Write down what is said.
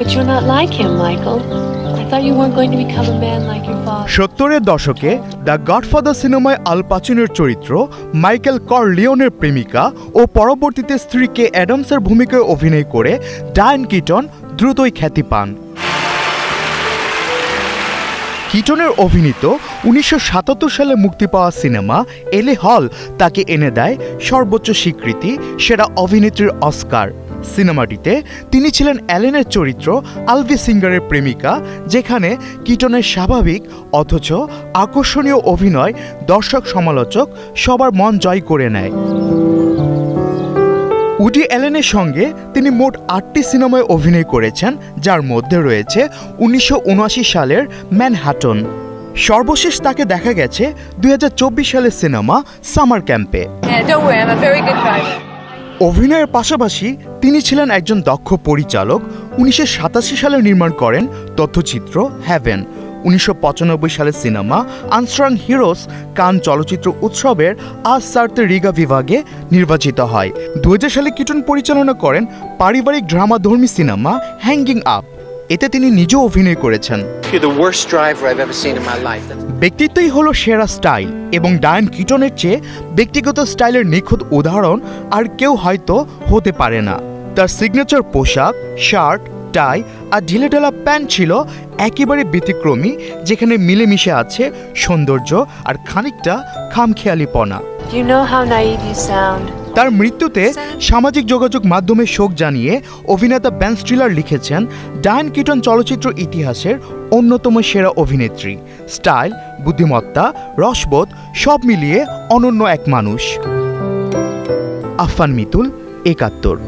But you're not like him, Michael. I thought you weren't going to become a man like your father. 70-এর দশকে the godfather সিনেমায় আল পাচিনোর চরিত্র Michael করলিওনের প্রেমিকা ও পরবর্তীতে স্ত্রী কে অ্যাডামসের ভূমিকায় অভিনয় করে ডায়ান কিটন দ্রুতই খ্যাতি পান। কিটনের অভিনীত 1977 সালে মুক্তি পাওয়া সিনেমা এলে হল তাকে এনে দেয় সর্বোচ্চ স্বীকৃতি সেরা অভিনেত্রীর অস্কার। সিনেমাটিতে তিনি ছিলেন অ্যালেনের চরিত্র আলভি সিঙ্গারের প্রেমিকা, যেখানে কিটনের স্বাভাবিক অথচ আকর্ষণীয় অভিনয় দর্শক সমালোচক সবার মন জয় করে নেয়। উডি অ্যালেনের সঙ্গে তিনি মোট 8টি সিনেমায় অভিনয় করেছেন, যার মধ্যে রয়েছে 1979 সালের ম্যানহাটন। সর্বশেষ তাকে দেখা গেছে 2024 সালের সিনেমা সামার ক্যাম্পে। অভিনয়ের পাশাপাশি তিনি ছিলেন একজন দক্ষ পরিচালক। 1987 সালে নির্মাণ করেন তথ্যচিত্র হ্যাভেন। 1995 সালের সিনেমা আনস্ট্রং হিরোস কান চলচ্চিত্র উৎসবের আজ সার্তে রিগা বিভাগে নির্বাচিত হয়। 2000 সালে কিটন পরিচালনা করেন পারিবারিক ড্রামাধর্মী সিনেমা হ্যাঙ্গিং আপ। এতে তিনি নিজেও অভিনয় করেছেন। ব্যক্তিত্বই হলো সেরা স্টাইল, এবং ডায়ান কিটনের চেয়ে ব্যক্তিগত স্টাইলের নিখুঁত উদাহরণ আর কেউ হয়তো হতে পারে না। তার সিগনেচার পোশাক, শার্ট, টাই আর ঢিলেঢালা প্যান্ট ছিল একেবারে ব্যতিক্রমী, যেখানে মিলেমিশে আছে সৌন্দর্য আর খানিকটা খামখেয়ালিপনা। তার মৃত্যুতে সামাজিক যোগাযোগ মাধ্যমে শোক জানিয়ে অভিনেতা বেন স্টিলার লিখেছেন, ডায়ান কিটন চলচ্চিত্র ইতিহাসের অন্যতম সেরা অভিনেত্রী। স্টাইল, বুদ্ধিমত্তা, রসবোধ সব মিলিয়ে অনন্য এক মানুষ। আফফান মিতুল, 71।